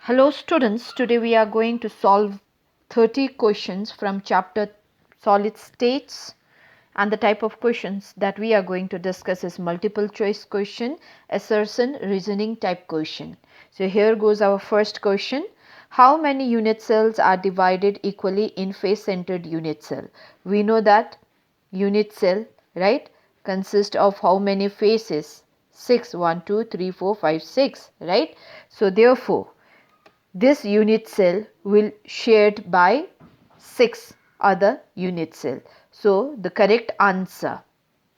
Hello students, today we are going to solve 30 questions from chapter solid states, and the type of questions that we are going to discuss is multiple choice question, assertion, reasoning type question. So here goes our first question. How many unit cells are divided equally in face-centered unit cell? We know that unit cell, right, consists of how many faces? 6, 1, 2, 3, 4, 5, 6, right? So therefore this unit cell will shared by 6 other unit cell. So the correct answer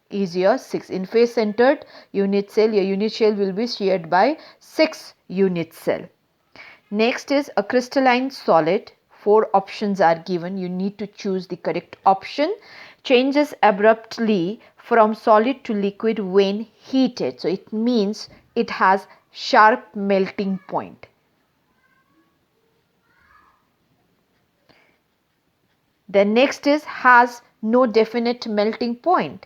is your 6. In face centered unit cell, your unit cell will be shared by 6 unit cell. Next is a crystalline solid. 4 options are given. You need to choose the correct option. Changes abruptly from solid to liquid when heated. So it means it has sharp melting point. The next is has no definite melting point,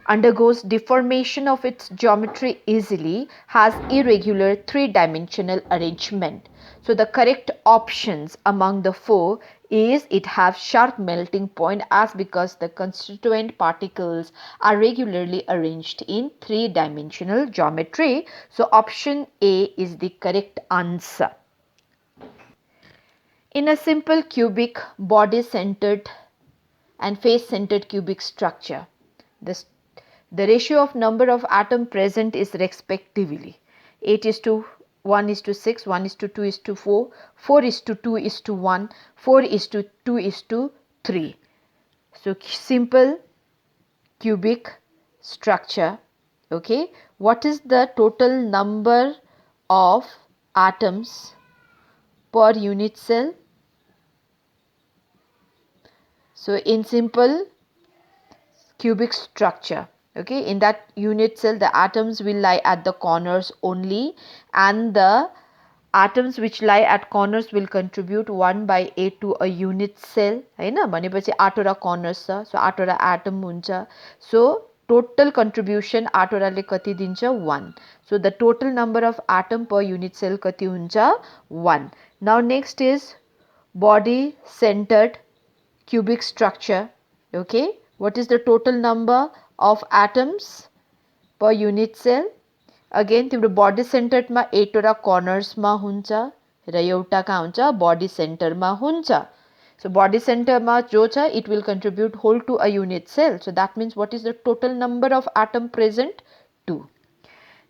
undergoes deformation of its geometry easily, has irregular three-dimensional arrangement. So the correct options among the 4 is it has sharp melting point as because the constituent particles are regularly arranged in three-dimensional geometry. So option A is the correct answer. In a simple cubic body-centered and face-centered cubic structure, the ratio of number of atoms present is respectively 8:1:6, 1:2:4, 4:2:1, 4:2:3. So simple cubic structure. Okay, what is the total number of atoms per unit cell? So in simple cubic structure, okay, in that unit cell the atoms will lie at the corners only, and the atoms which lie at corners will contribute 1/8 to a unit cell, हैन भनेपछि 8 वटा corners छ, so 8 वटा atom हुन्छ. So total contribution 8 वटाले कति दिन्छ? 1. So the total number of atom per unit cell कति हुन्छ? 1. Now next is body centered cubic structure. Okay, what is the total number of atoms per unit cell? Again तिम्रो body centered मा 8 वटा corners मा हुन्छ र एउटा कहाँ हुन्छ? Body center मा हुन्छ. So body center मा जो छ it will contribute whole to a unit cell. So that means what is the total number of atom present? 2.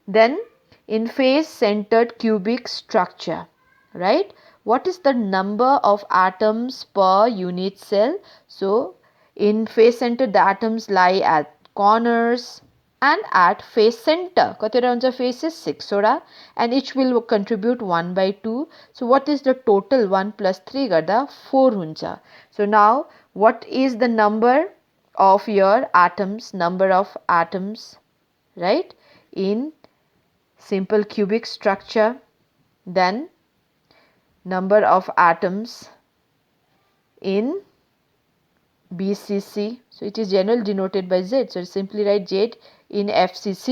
Then in face centered cubic structure, right? What is the number of atoms per unit cell? So in face center the atoms lie at corners and at face center. कतिवटा हुन्छ faces? 6 वटा, and each will contribute 1/2. So what is the total? 1 plus 3 गर्दा 4 हुन्छ. So now what is the number of your atoms? Number of atoms, right, in simple cubic structure. Then number of atoms in BCC. So it is general denoted by Z. So simply write Z in FCC.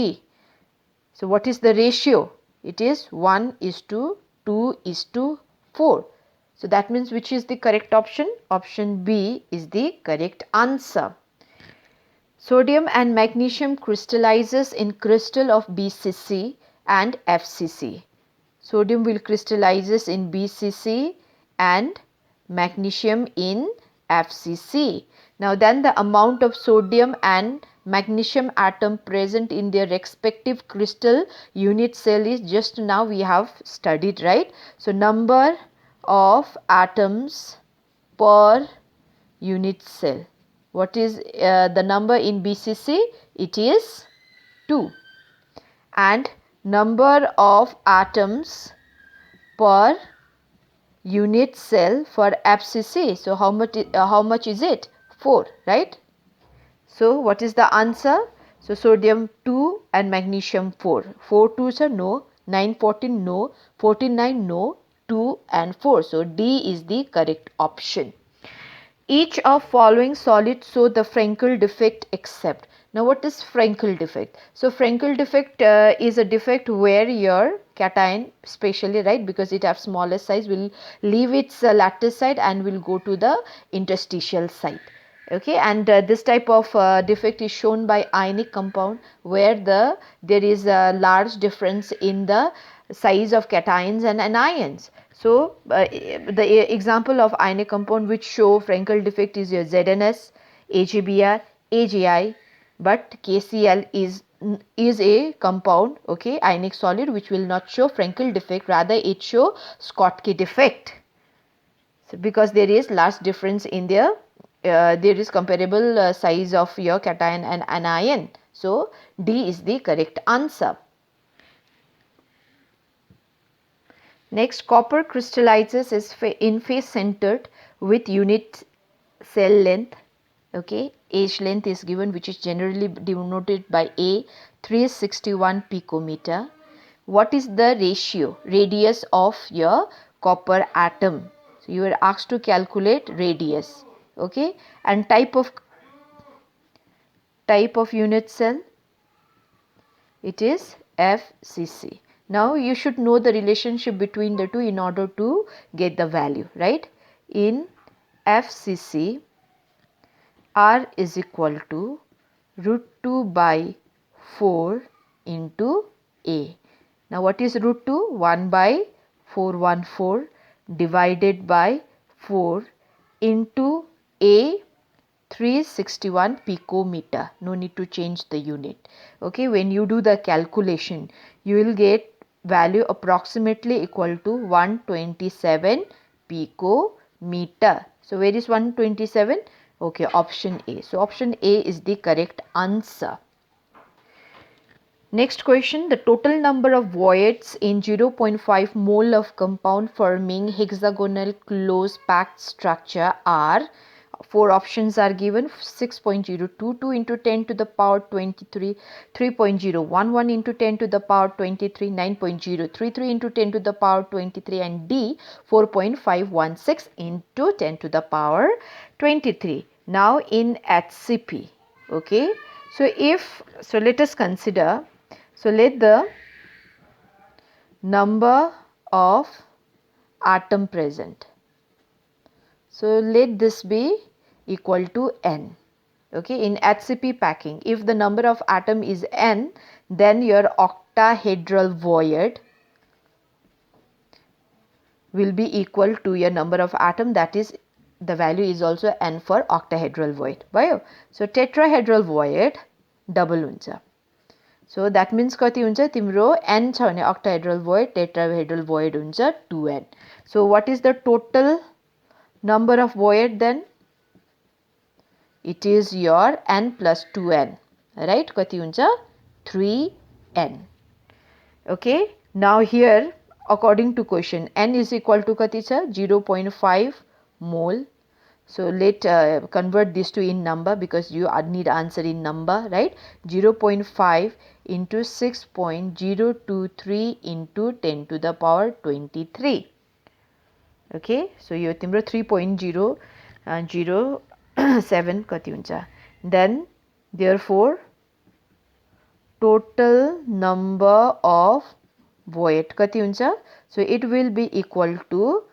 So what is the ratio? It is 1:2:4. So that means which is the correct option? Option B is the correct answer. Sodium and magnesium crystallizes in crystal of BCC and FCC. Sodium will crystallizes in BCC and magnesium in FCC. Now then the amount of sodium and magnesium atom present in their respective crystal unit cell is just now we have studied, right? So number of atoms per unit cell. What is the number in BCC? It is 2. And number of atoms per unit cell for FCC. So how much is it? 4, right? So what is the answer? So sodium 2 and magnesium 4. 4 2s are no, 9 14 no, 14 9 no, 2 and 4. So D is the correct option. Each of following solids show the Frenkel defect except. Now what is Frenkel defect? So Frenkel defect is a defect where your cation especially, right, because it has smallest size, will leave its lattice site and will go to the interstitial site. Okay, and this type of defect is shown by ionic compound where there is a large difference in the size of cations and anions. So the example of ionic compound which show Frenkel defect is your ZNS, AgBr, AgI, but KCl is a compound, okay, ionic solid, which will not show Frenkel defect, rather it show Schottky defect. So because there is large difference in their there is comparable size of your cation and anion. So D is the correct answer. Next, copper crystallizes is in face centered with unit cell length. Okay, H length is given, which is generally denoted by A, 361 picometer. What is the ratio, radius of your copper atom? So you are asked to calculate radius. Okay, and type of unit cell, it is FCC. Now you should know the relationship between the two in order to get the value, right? In FCC, R is equal to root 2 by 4 into A. Now what is root 2? 1 by 414 divided by 4 into A, 361 picometer. No need to change the unit. Okay, when you do the calculation, you will get value approximately equal to 127 picometer. So where is 127? Okay, option A. So option A is the correct answer. Next question, the total number of voids in 0.5 mole of compound forming hexagonal close packed structure are, four options are given: 6.022 into 10 to the power 23, 3.011 into 10 to the power 23, 9.033 into 10 to the power 23, and D 4.516 into 10 to the power 23. Now in HCP, okay. So let us consider, so let the number of atom present, so let this be equal to n. Okay, in HCP packing, if the number of atom is n, then your octahedral void will be equal to your number of atom, that is the value is also n for octahedral void. भयो? So tetrahedral void double हुन्छ. So that means कति हुन्छ तिम्रो n छ भने octahedral void, tetrahedral void हुन्छ 2n. So what is the total number of void then? It is your n plus 2n, right? कति हुन्छ 3n. Okay, now here according to question, n is equal to kati cha 0.5 mole. So let convert this to in number, because you need answer in number, right? 0.5 into 6.023 into 10 to the power 23. Okay, so you timro 3.007 kati huncha. Then therefore total number of void kati huncha? So it will be equal to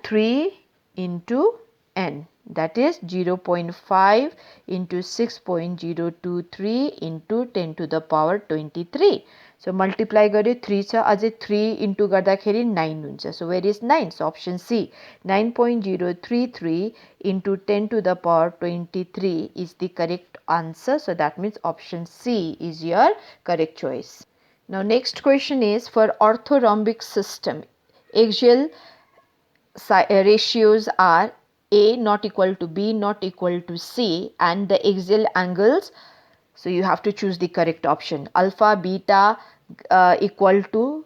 3 into n, that is 0.5 into 6.023 into 10 to the power 23. So multiply gare 3 cha, अझै 3 into गर्दाखेरि 9 हुन्छ. So where is 9? So option C, 9.033 into 10 to the power 23 is the correct answer. So that means option C is your correct choice. Now next question is for orthorhombic system. Axial ratios are A not equal to B not equal to C, and the axial angles, so you have to choose the correct option. Alpha, beta equal to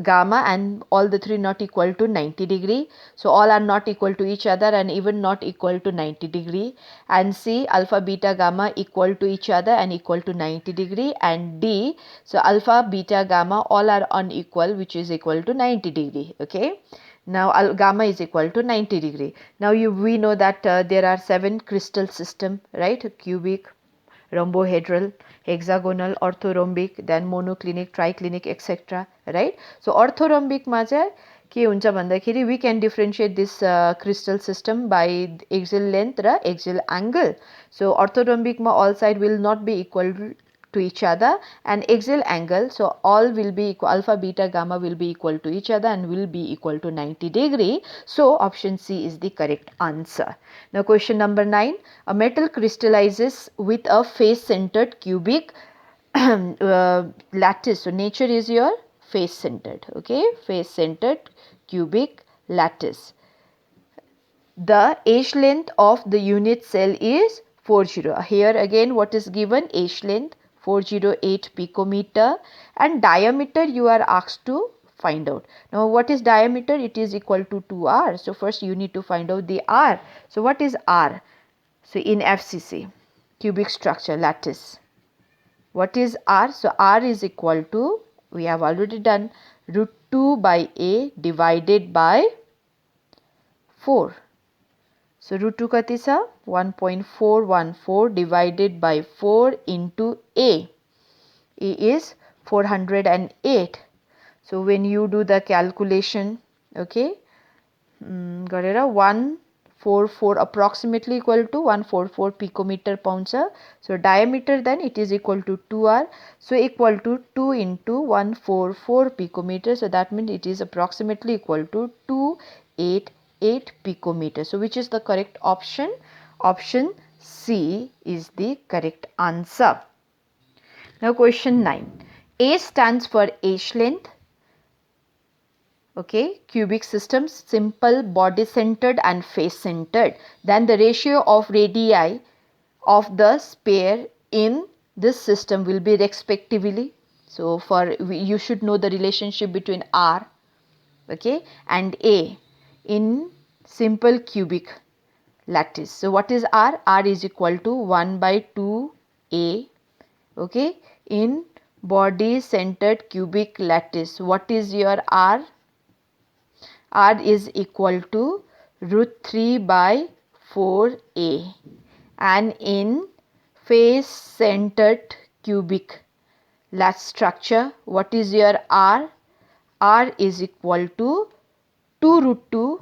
gamma, and all the three not equal to 90 degree. So all are not equal to each other and even not equal to 90 degree. And C, alpha, beta, gamma equal to each other and equal to 90 degree. And D, so alpha, beta, gamma all are unequal, which is equal to 90 degree. Okay. Now gamma is equal to 90 degree. Now we know that there are 7 crystal system, right? Cubic, rhombohedral, hexagonal, orthorhombic, then monoclinic, triclinic, etc. Right? So orthorhombic ma chai के हुन्छ भन्दाखेरि we can differentiate this crystal system by axial length raw axial angle. So orthorhombic ma all side will not be equal to each other, and axial angle, so all will be equal, alpha, beta, gamma will be equal to each other and will be equal to 90 degree. So option C is the correct answer. Now question number 9, a metal crystallizes with a face centered cubic lattice. So nature is your face centered, okay, face centered cubic lattice. The edge length of the unit cell is 40. Here again what is given? Edge length 408 picometer, and diameter you are asked to find out. Now what is diameter? It is equal to 2r. So first you need to find out the r. So what is r? So in FCC, cubic structure lattice, what is r? So r is equal to, we have already done, root 2 by a divided by 4. So root 2 kati cha? 1.414 divided by 4 into a. A is 408. So when you do the calculation, okay, garera 144 approximately equal to 144 picometer pauncha. So diameter then it is equal to 2r. So equal to 2 into 144 picometer. So that means it is approximately equal to 288 picometer. So which is the correct option? Option C is the correct answer. Now question 9. A stands for edge length. Okay, cubic systems, simple, body centered and face centered. Then the ratio of radii of the sphere in this system will be respectively. So for you should know the relationship between R, okay, and A in simple cubic lattice. So what is R? R is equal to 1 by 2A, okay, in body centered cubic lattice. What is your R? R is equal to root 3 by 4A, and in face centered cubic lattice structure, what is your R? R is equal to 2 root 2,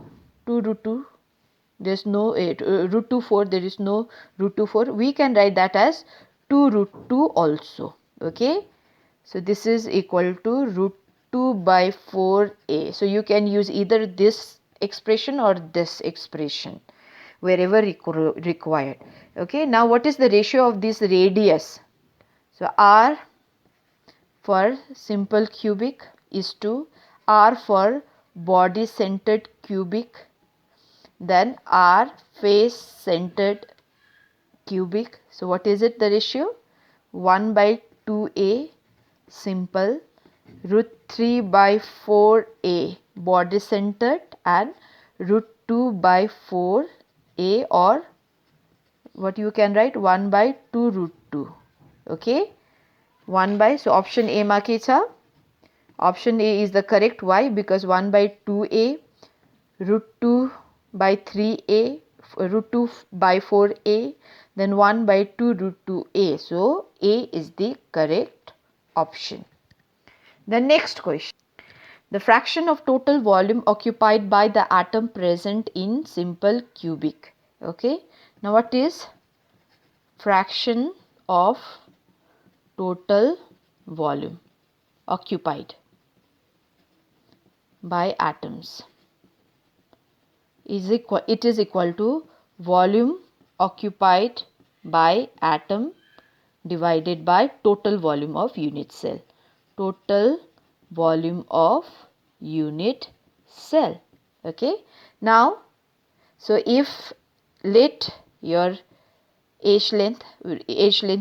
there is no root 2 4, there is no root 2 4, we can write that as 2 root 2 also, okay. So this is equal to root 2 by 4a. So you can use either this expression or this expression wherever required. Okay, now what is the ratio of this radius? So r for simple cubic is to r for body centered cubic, then r face centered cubic. So what is it, the ratio? 1 by 2a simple, root 3 by 4a body centered, and root 2 by 4a, or what you can write 1 by 2 root 2, okay, 1 by, so option A ma ke cha? Option A is the correct. Why? Because 1 by 2a, root 2 by 3a, root 2 by 4a, then 1 by 2 root 2a. So A is the correct option. The next question. The fraction of total volume occupied by the atom present in simple cubic. Okay. Now what is fraction of total volume occupied by atoms? It is equal to volume occupied by atom divided by total volume of unit cell. Total volume of unit cell. Okay. Now, so if let your edge length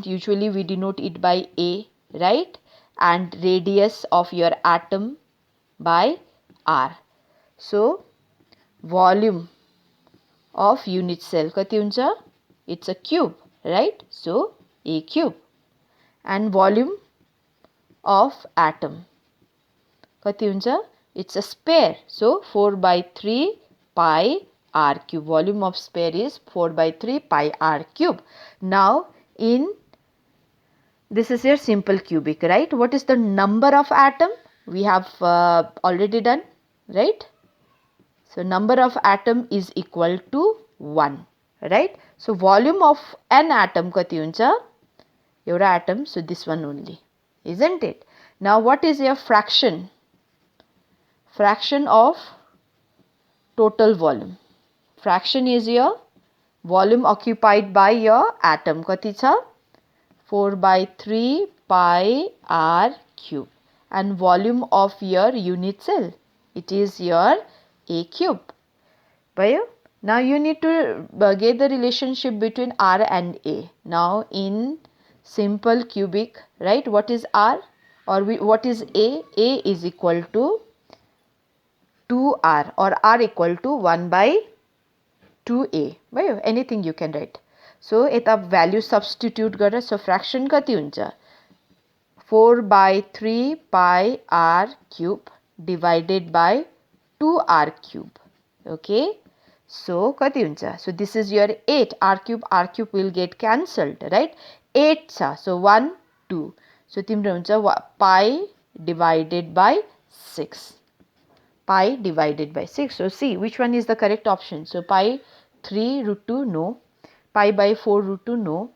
usually we denote it by A, right, and radius of your atom by R. So volume of unit cell kati huncha? It's a cube, right? So A cube. And volume of atom kati huncha? It's a sphere. So 4 by 3 pi r cube. Volume of sphere is 4 by 3 pi r cube. Now in this is your simple cubic, right? What is the number of atom? We have already done, right? So number of atom is equal to 1, right? So volume of an atom kati huncha? Euta atom, so this one only, isn't it? Now what is your fraction? Fraction of total volume. Fraction is your volume occupied by your atom. Kati cha? 4 by 3 pi r cube. And volume of your unit cell, it is your A cube. Now you need to get the relationship between R and A. Now in simple cubic, right, what is R or what is A? A is equal to 2R or R equal to 1 by 2A. Anything you can write. So eta value substitute gara. So fraction kati huncha? 4 by 3 pi r cube divided by 2r cube. Okay. So kati huncha? So this is your 8. R cube will get cancelled, right? 8 cha. So 1, 2. So timro huncha pi divided by 6. Pi divided by 6. So see which one is the correct option. So pi 3 root 2 no. Pi by 4 root 2 no.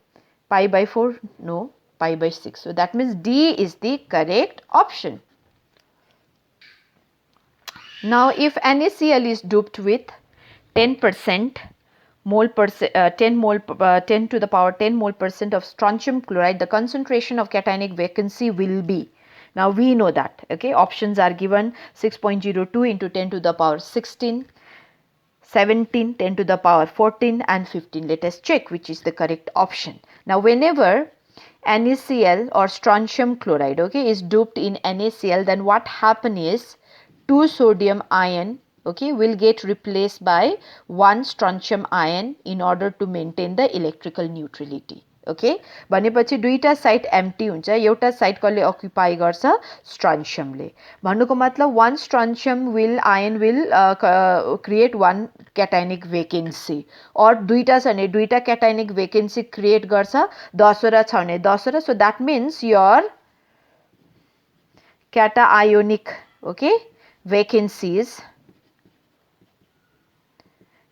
Pi by 4 no. Pi by 6. So that means D is the correct option. Now if NaCl is doped with 10% mole 10 to the power 10 mole percent of strontium chloride, the concentration of cationic vacancy will be. Now we know that. Okay, options are given: 6.02 into 10 to the power 16, 17, 10 to the power 14 and 15. Let us check which is the correct option. Now whenever NaCl or strontium chloride, okay, is doped in NaCl, then what happen is 2 sodium ion, okay, will get replaced by 1 strontium ion in order to maintain the electrical neutrality. Okay, भनेपछि दुईटा side empty हुन्छ, एउटा side कसले अक्युपाई गर्छ? स्ट्रन्शियमले. भन्नुको मतलब 1 strontium ion will create 1 cationic vacancy, or दुईटा छ भने दुईटा cationic vacancy create गर्छ, 10 वटा छ भने 10 वटा. So that means your cationic, okay, vacancies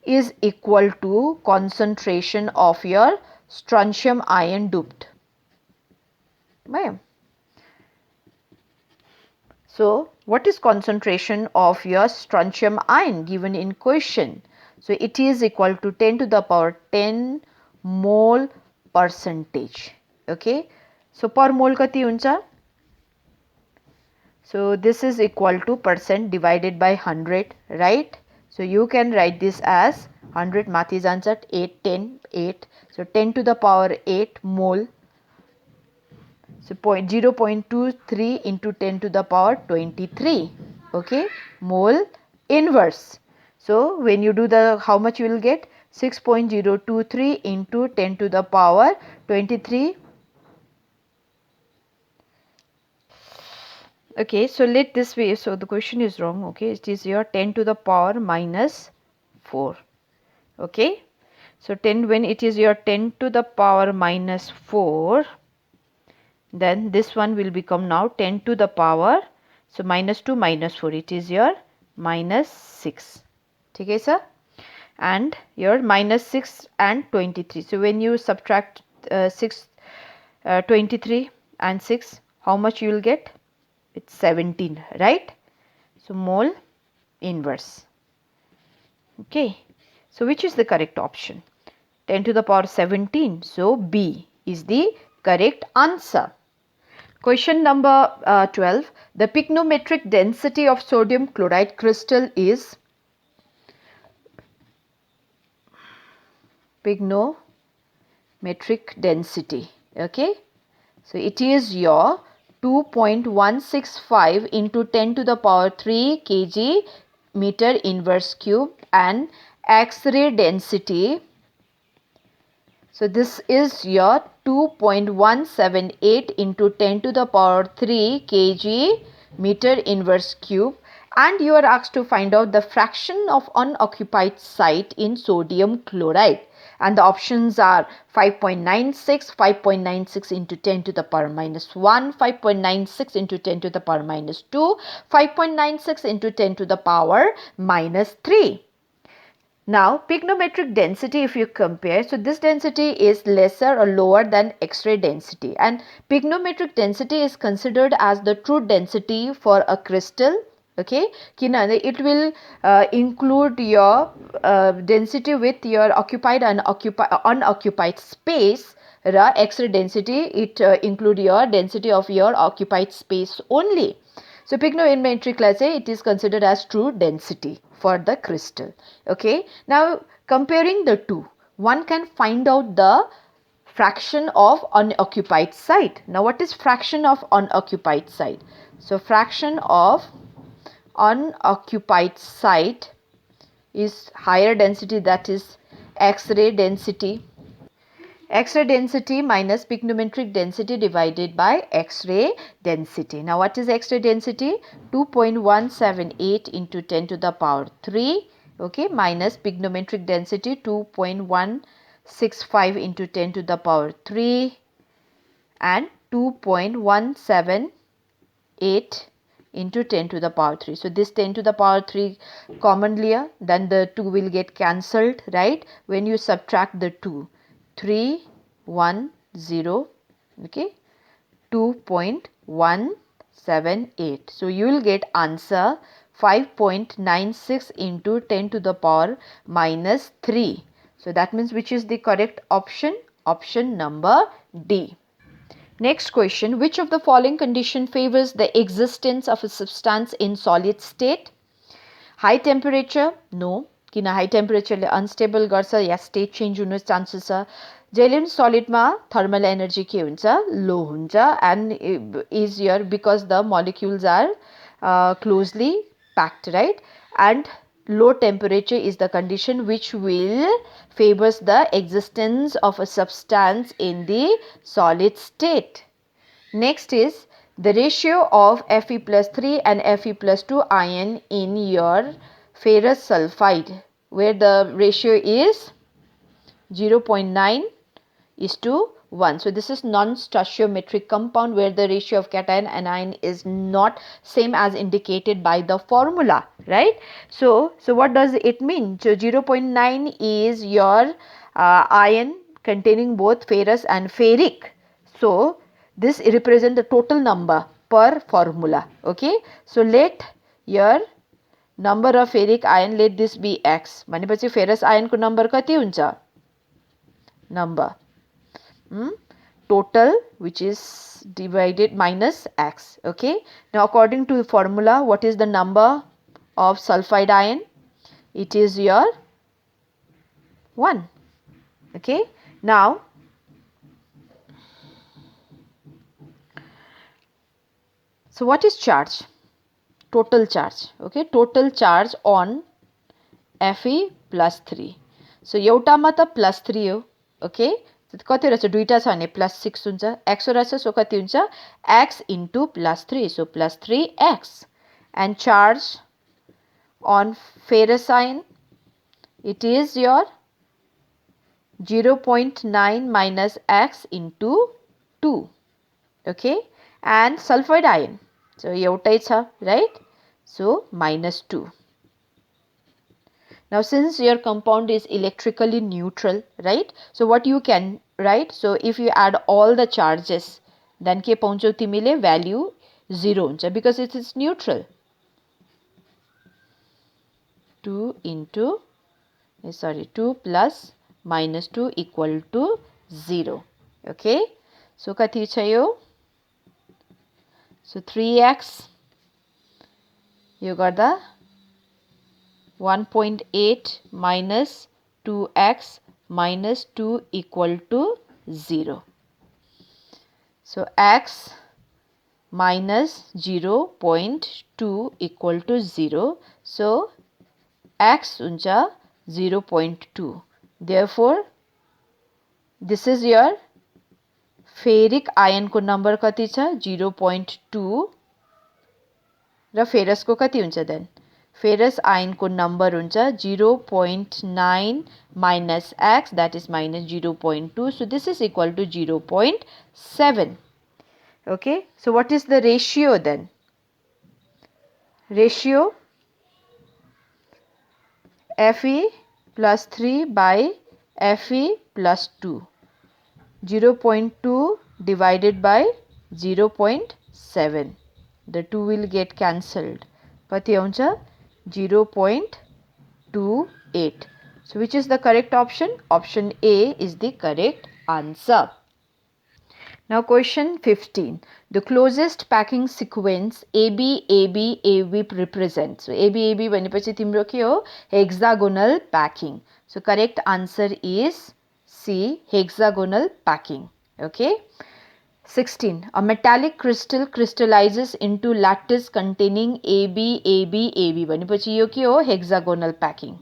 is equal to concentration of your strontium ion doped. So what is concentration of your strontium ion given in question? So it is equal to 10 to the power 10 mole percentage. Okay, so per mole kati huncha? So this is equal to percent divided by 100, right? So you can write this as 100 mathi jancha 8, 10, 8. So 10 to the power 8 mole. So 0.23 into 10 to the power 23. Okay, mole inverse. So when you do the, how much you will get? 6.023 into 10 to the power 23. Okay, so let this way. So the question is wrong. Okay, it is your 10 to the power minus 4. Okay, so 10, when it is your 10 to the power minus 4, then this one will become now 10 to the power, so minus 2 minus 4, it is your minus 6. Okay, sir? And your minus 6 and 23. So when you subtract 23 and 6, how much you will get? It's 17, right? So mole inverse. Okay, so which is the correct option? 10 to the power 17. So B is the correct answer. Question number 12. The pignometric density of sodium chloride crystal is pignometric density. Okay, so it is your 2.165 into 10 to the power 3 kg meter inverse cube, and X-ray density. So this is your 2.178 into 10 to the power 3 kg meter inverse cube, and you are asked to find out the fraction of unoccupied site in sodium chloride. and the options are 5.96, 5.96 into 10 to the power minus 1, 5.96 into 10 to the power minus 2, 5.96 into 10 to the power minus 3. Now, pignometric density, if you compare, so this density is lesser or lower than X-ray density, and pignometric density is considered as the true density for a crystal. Okay, it will include your density with your occupied and unoccupied space. X-ray density, it include your density of your occupied space only. So pignometric, let's say, it is considered as true density for the crystal. Okay, now comparing the two, one can find out the fraction of unoccupied site. Now what is fraction of unoccupied site? So fraction of unoccupied site is higher density, that is X-ray density. X-ray density minus pignometric density divided by X-ray density. Now what is X-ray density? 2.178 into 10 to the power 3, okay, minus pignometric density 2.165 into 10 to the power 3 and 2.178 into 10 to the power 3. So this 10 to the power 3 commonly, then the 2 will get cancelled, right? When you subtract the 2, 310, okay, 2.178. So you will get answer 5.96 into 10 to the power minus 3. So that means which is the correct option? Option number D. Next question, which of the following condition favors the existence of a substance in solid state? High temperature? No. किन high टेम्परेचरले unstable गर्छ या state change हुने chances छ. जहिले पनि सलिडमा thermal energy के हुन्छ? Low हुन्छ, and is yeah because the molecules are closely packed, right? And low temperature is the condition which will favors the existence of a substance in the solid state. Next is the ratio of Fe plus 3 and Fe plus 2 ion in your ferrous sulfide, where the ratio is 0.9 is to 1. So this is non-stoichiometric compound where the ratio of cation and anion is not same as indicated by the formula, right? So what does it mean? So 0.9 is your ion containing both ferrous and ferric. So this represents the total number per formula. Okay, so let your number of ferric ion, let this be x. भनेपछि ferrous ion को number कति हुन्छ? Number total, which is divided minus x. Okay, now according to the formula, what is the number of sulfide ion? It is your 1. Okay, now so what is charge? Total charge. Okay, total charge on Fe plus 3. So एउटामा त plus 3 हो. Okay, कति रहेछ? दुईटा छ भने plus 6 हुन्छ. x रहेछ, सो कति हुन्छ? x into plus 3, so plus 3x. And charge on ferrous ion, it is your 0.9 minus x into 2. Okay, and sulfide ion, so एउटै छ, right? So minus 2. Now since your compound is electrically neutral, right? So what you can write? So if you add all the charges, then के पाउँछौ तिमीले? Value 0 हुन्छ, because it is neutral. 2 plus minus 2 equal to 0. Okay, so कति छ यो? So 3x, you got the 1.8 minus 2x minus 2 equal to 0. So x minus 0.2 equal to 0. So x हुन्छ 0.2. Therefore, this is your ferric ion को number कति छ? 0.2. र ferrous को कति हुन्छ then? ferrous iron को number हुन्छ 0.9 minus x, that is minus 0.2. So this is equal to 0.7. Okay, so what is the ratio then? Ratio Fe plus 3 by Fe plus 2. 0.2 divided by 0.7. The 2 will get cancelled. Kati auncha? 0.28. So which is the correct option? Option A is the correct answer. Now question 15. The closest packing sequence AB, AB, AB represents. So AB, AB भनेपछि तिम्रो के हो? Hexagonal packing. So correct answer is C, hexagonal packing. Okay. 16. A metallic crystal crystallizes into lattice containing AB, AB, AB भनेपछि यो के हो? Hexagonal packing.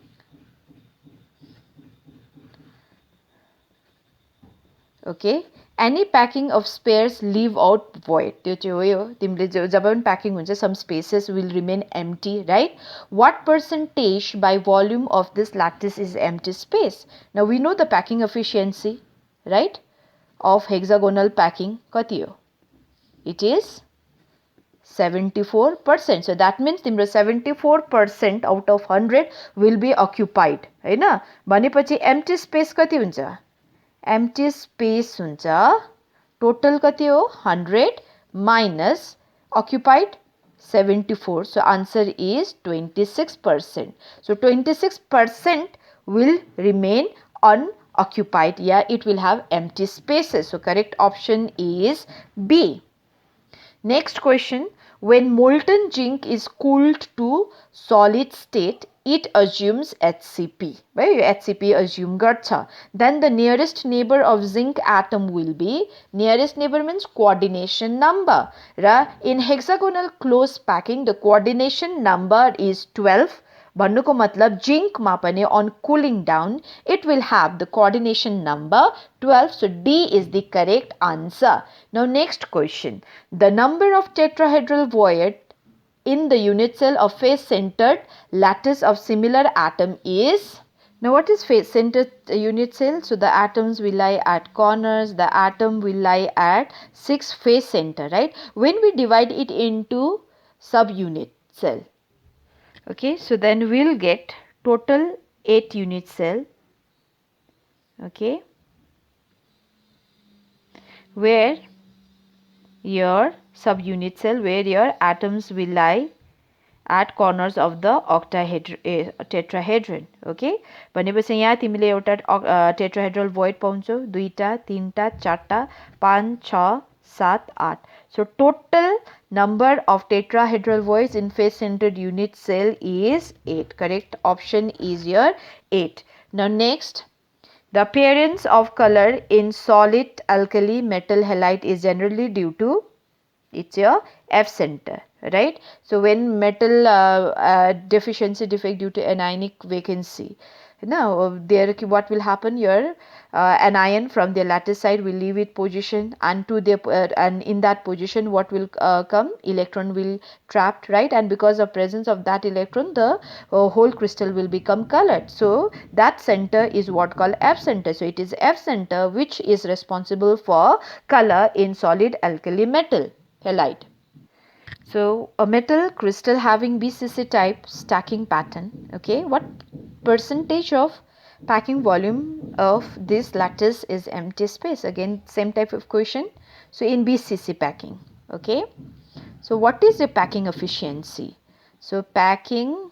Okay. Any packing of spares leave out void. त्यो चाहिँ हो यो तिमीले जब पनि packing हुन्छ some spaces will remain empty, right? What percentage by volume of this lattice is empty space? Now we know the packing efficiency, right, of hexagonal packing. कति हो? It is 74%. So that means तिम्रो 74% out of 100 will be occupied, हैन? भनेपछि empty space कति हुन्छ? Empty space huncha total kati ho 100 minus occupied 74. So answer is 26%. So 26% will remain unoccupied. Yeah, it will have empty spaces. So correct option is B. Next question. When molten zinc is cooled to solid state, it assumes HCP. Right? HCP assume garcha. Then the nearest neighbor of zinc atom will be, nearest neighbor means coordination number. Ra, in hexagonal close packing, the coordination number is 12. भन्नुको मतलब zinc मा पनि on cooling down it will have the coordination number 12. So D is the correct answer. Now next question. The number of tetrahedral void in the unit cell of face centered lattice of similar atom is. Now what is face centered unit cell? So the atoms will lie at corners, the atom will lie at 6 face center, right? When we divide it into subunit cell, okay, so then we'll get total 8 unit cell, okay, where your subunit cell, where your atoms will lie at corners of the tetrahedron. Okay, भनेपछि यहाँ तिमीले एउटा tetrahedral void पाउँछौ, 2 टा 3 टा 4 टा 5 6 7 8. So total number of tetrahedral voids in face centered unit cell is 8. Correct option is your 8. Now next, the appearance of color in solid alkali metal halide is generally due to, it's your F center, right? So when metal deficiency defect due to anionic vacancy, now there what will happen? Your anion from the lattice side will leave its position, and to the and in that position what will come? Electron will trapped, right? And because of presence of that electron, the whole crystal will become colored. So that center is what called F center. So it is F center which is responsible for color in solid alkali metal halide. So a metal crystal having BCC type stacking pattern, okay, what percentage of packing volume of this lattice is empty space? Again same type of question. So in BCC packing, okay, so what is the packing efficiency? So packing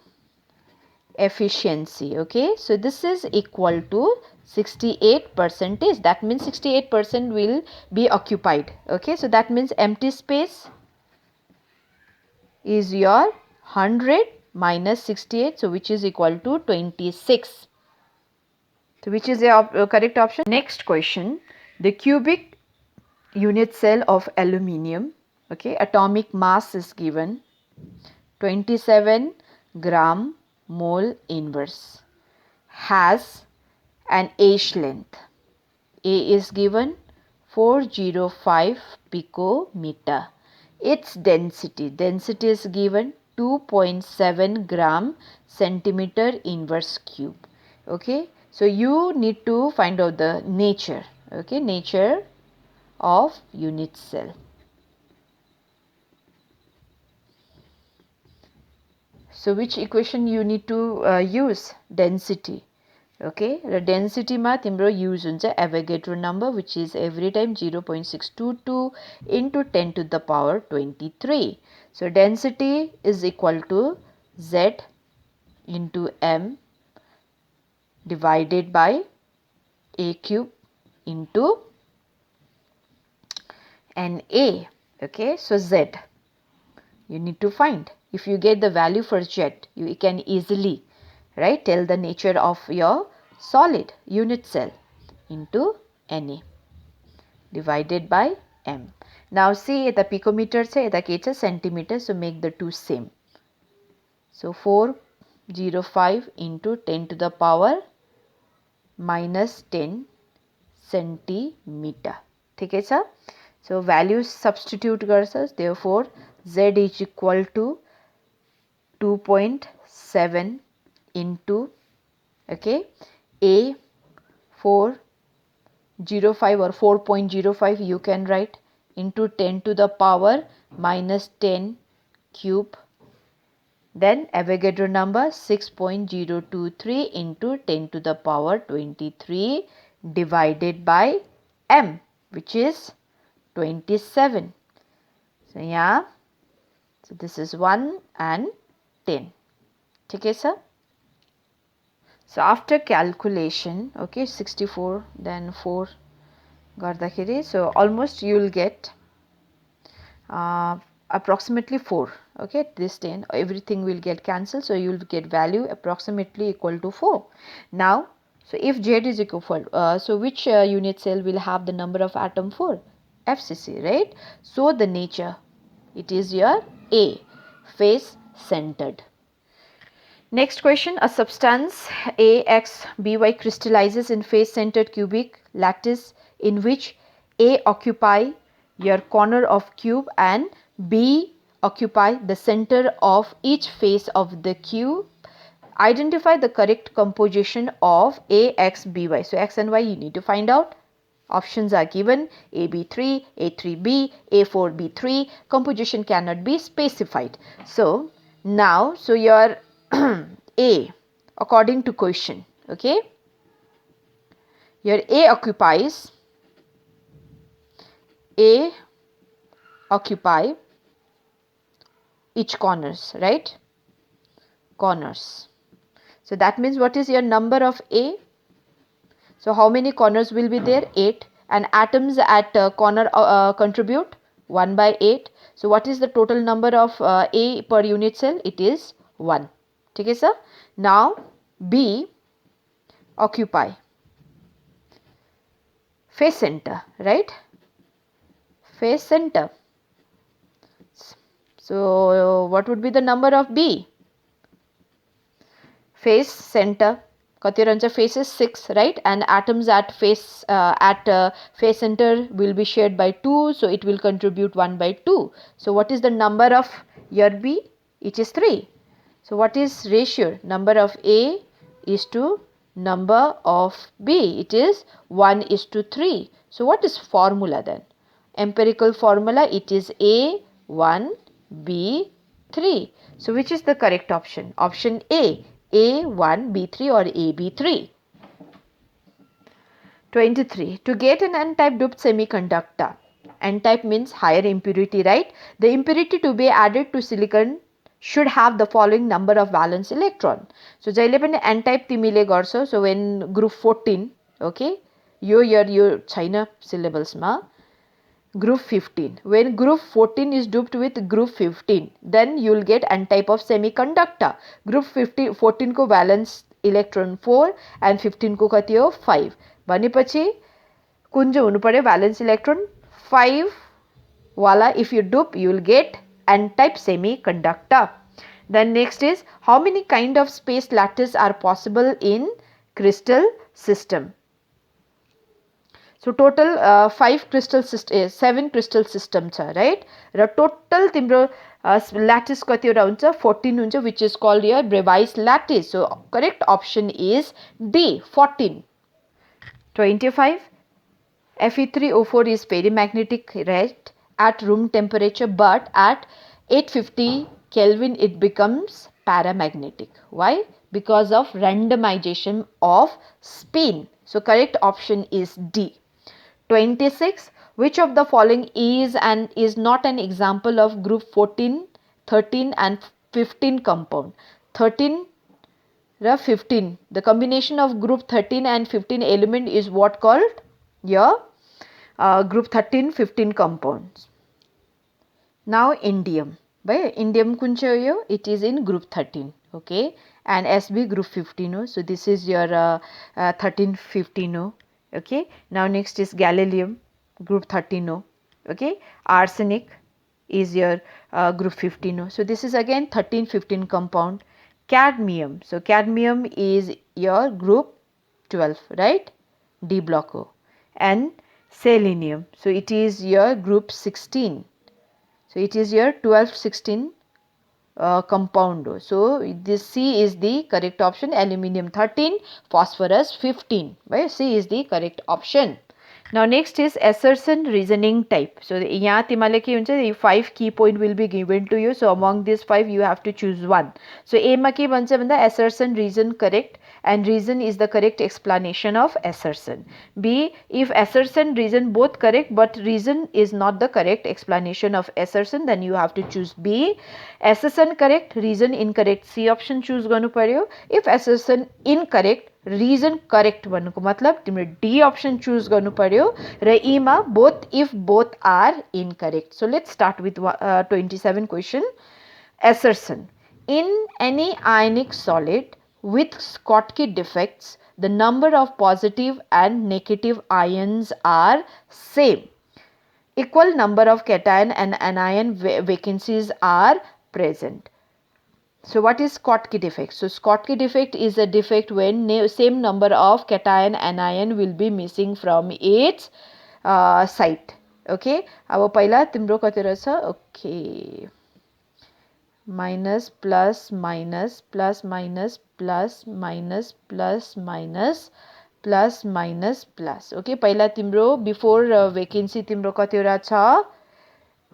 efficiency, okay, so this is equal to 68%. That means 68% will be occupied, okay, so that means empty space is your 100 minus 68, so which is equal to 26. So which is the correct option? Next question. The cubic unit cell of aluminium, okay, atomic mass is given 27 gram mole inverse, has an H length. A is given 405 picometer. Its density is given 2.7 gram centimeter inverse cube. Okay, so you need to find out the nature. Okay, nature of unit cell. So which equation you need to use? Density. Okay, the density ma timro use huncha Avogadro number, which is every time 0.622 into 10 to the power 23. So density is equal to Z into M divided by A cube into NA. Okay, so Z you need to find. If you get the value for Z, you can easily, right, tell the nature of your solid unit cell into Na divided by M. Now see the picometer se the ke centimeter, so make the two same. So 405 into 10 to the power minus 10 centimeter. ठीक है sir? So values substitute गर्छस्, therefore Z is equal to 2.7 into, okay, A 405 or 4.05 you can write, into 10 to the power minus 10 cube, then Avogadro number 6.023 into 10 to the power 23 divided by M, which is 27. So yeah, so this is 1 and 10. Okay sir. So after calculation, okay, 64 then 4 gardakiri, so almost you will get approximately 4. Okay, this 10 everything will get cancelled, so you will get value approximately equal to 4. Now so if Z is equal, so which unit cell will have the number of atom 4? FCC, right? So the nature, it is your A, face centered. Next question, a substance AXBY crystallizes in face-centered cubic lattice in which A occupy your corner of cube and B occupy the center of each face of the cube. Identify the correct composition of AXBY. So X and Y you need to find out. Options are given, AB3, A3B, A4B3. Composition cannot be specified. So now, so your A, according to question, okay, your A occupy each corners, right? Corners. So that means what is your number of A? So how many corners will be there? 8. And atoms at corner contribute 1 by 8. So what is the total number of A per unit cell? It is 1. Okay, sir? Now B occupy face center, right? Face center. So what would be the number of B? Face center. Kati face is 6, right? And atoms at face center will be shared by 2, so it will contribute 1 by 2. So what is the number of your B? It is 3. So what is ratio? Number of A is to number of B. It is 1 is to 3. So what is formula then? Empirical formula, it is A1, B3. So which is the correct option? Option A, A1, B3 or AB3. 23. To get an n-type doped semiconductor, n-type means higher impurity, right? The impurity to be added to silicon should have the following number of valence electron. So jaile pani n-type timile garchau, so when group 14, okay, yo chaina syllables ma group 15. When group 14 is doped with group 15, then you will get n-type of semiconductor. Group 14 ko valence electron 4 and 15 ko kati ho 5. भनेपछि कुन चाहिँ हुनु पर्यो valence electron 5 wala, if you dope you will get n-type semiconductor. Then next is, how many kind of space lattice are possible in crystal system? So total 7 crystal system छ, right? र total तिम्रो ल्याटिस कतिवटा हुन्छ 14 हुन्छ which is called your Bravais lattice. So correct option is D 14. 25 Fe3O4 is ferrimagnetic, right, at room temperature, but at 850 Kelvin it becomes paramagnetic. Why? Because of randomization of spin. So correct option is D. 26 Which of the following is and is not an example of group 14, 13 and 15 compound? 13 ra 15, the combination of group 13 and 15 element is what called your group 13 15 compounds. Now indium, by indium kuncha yo, it is in group 13, okay, and SB group 15. So this is your 13 15. Okay. Now next is gallium, group 13. Okay. Arsenic is your group 15. So this is again 13 15 compound. Cadmium, so cadmium is your group 12, right, D block O. And selenium, so it is your group 16, so it is your 12 16 compound. So this C is the correct option. Aluminium 13, phosphorus 15, right? C is the correct option. Now next is assertion reasoning type. So यहाँ तिमीले के हुन्छ 5 key point will be given to you. So among these 5 you have to choose one. So A मा के भन्छ भन्दा assertion reason correct and reason is the correct explanation of assertion. B, if assertion reason both correct but reason is not the correct explanation of assertion, then you have to choose B. Assertion correct, reason incorrect, C option choose गर्नु पर्यो. If assertion incorrect, reason correct भन्नुको मतलब तिम्रो D option choose गर्नु पर्यो र E मा both if both are incorrect. So let's start with 27 question. Assertion. In any ionic solid with Schottky defects, the number of positive and negative ions are same. Equal number of cation and anion vacancies are present. So what is Schottky defect? So Schottky defect is a defect when same number of cation and anion will be missing from its site. Okay. अब पहिला तिम्रो कति रहेछ? Okay. Minus plus minus plus minus plus minus plus minus plus minus plus. Okay. पहिला तिम्रो before vacancy तिम्रो कतिवटा छ?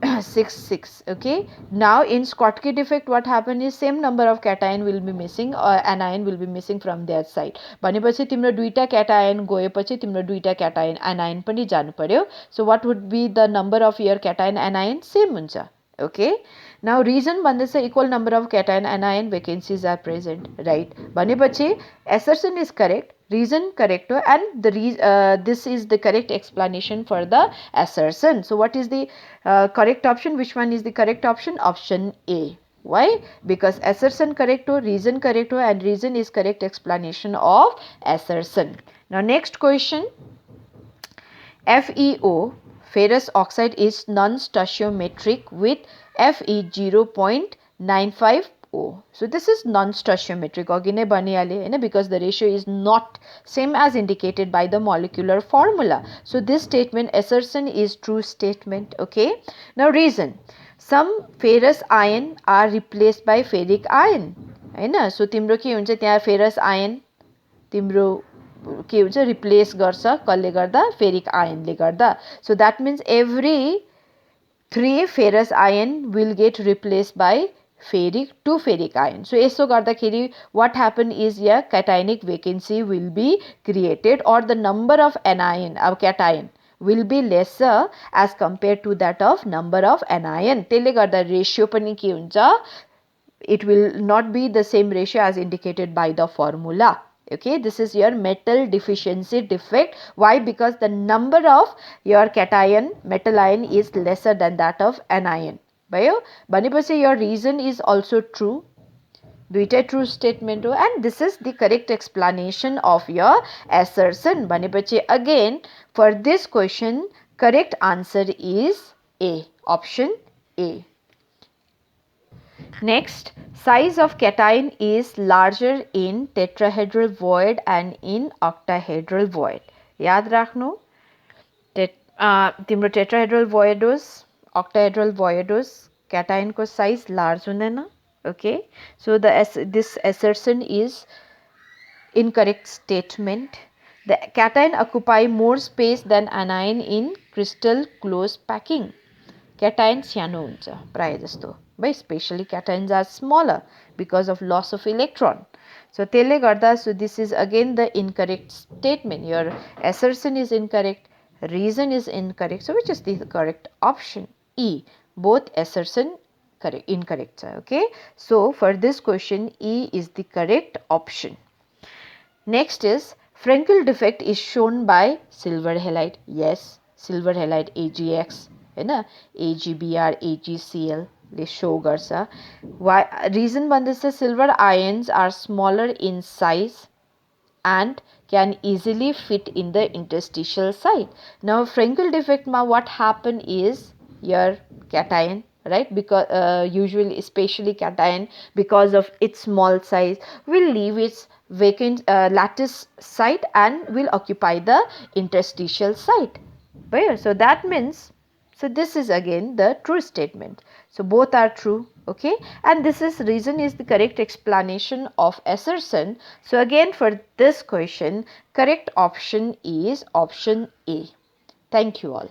6 6. Okay. Now in Schottky defect what happen is same number of cation will be missing or anion will be missing from their side. भनेपछि तिम्रो दुईटा cation गएपछि तिम्रो दुईटा cation anion पनि जानु पर्यो. So what would be the number of your cation anion? Same हुन्छ. Okay. Now reason भन्दैछ equal number of cation anion vacancies are present, right? भनेपछि assertion is correct, reason correct, and the this is the correct explanation for the assertion. So what is the correct option? Which one is the correct option? Option A. Why? Because assertion correct, reason correct, and reason is correct explanation of assertion. Now next question. FeO, ferrous oxide, is non-stoichiometric with Fe 0.95O. So this is non-stoichiometric because the ratio is not same as indicated by the molecular formula. So this statement, assertion, is true statement. Okay. Now reason. Some ferrous ion are replaced by ferric ion. So तिम्रो के हुन्छ त्यहाँ ferrous ion तिम्रो के हुन्छ replace गर्छ कसले गर्दा? Ferric ion ले गर्दा. So that means every 3 ferrous ion will get replaced by ferric 2 ferric ion. So यसो गर्दाखेरि what happen is here cationic vacancy will be created or the number of anion of cation will be lesser as compared to that of number of anion. त्यसले गर्दा ratio पनि के हुन्छ? It will not be the same ratio as indicated by the formula. Okay, this is your metal deficiency defect. Why? Because the number of your cation, metal ion, is lesser than that of anion. Bhayo, भनेपछि your reason is also true. दुईटा true statement हो, and this is the correct explanation of your assertion. भनेपछि again for this question correct answer is A, option A. Next, size of cation is larger in tetrahedral void and in octahedral void. याद राख्नु तिम्रो tetrahedral void होस्, octahedral void होस्, cation को size large हुँदैन. Okay, so this assertion is incorrect statement. The cation occupy more space than anion in crystal close packing. Cation सानो हुन्छ प्राय जस्तो, but especially cations are smaller because of loss of electron. So त्यसले गर्दा, so this is again the incorrect statement. Your assertion is incorrect, reason is incorrect. So which is the correct option? E. Both assertion incorrect. Okay. So for this question, E is the correct option. Next is Frankel defect is shown by silver halide. Yes, silver halide AgX, Hahn, AgBr, AgCl ले show गर्छ. Why? Reason भन्दैछ silver ions are smaller in size and can easily fit in the interstitial site. Now Frankel defect ma what happen is your cation, right, because usually especially cation, because of its small size, will leave its vacant lattice site and will occupy the interstitial site. Right? So that means, so this is again the true statement. So both are true. Okay, and this is reason is the correct explanation of assertion. So again for this question, correct option is option A. Thank you all.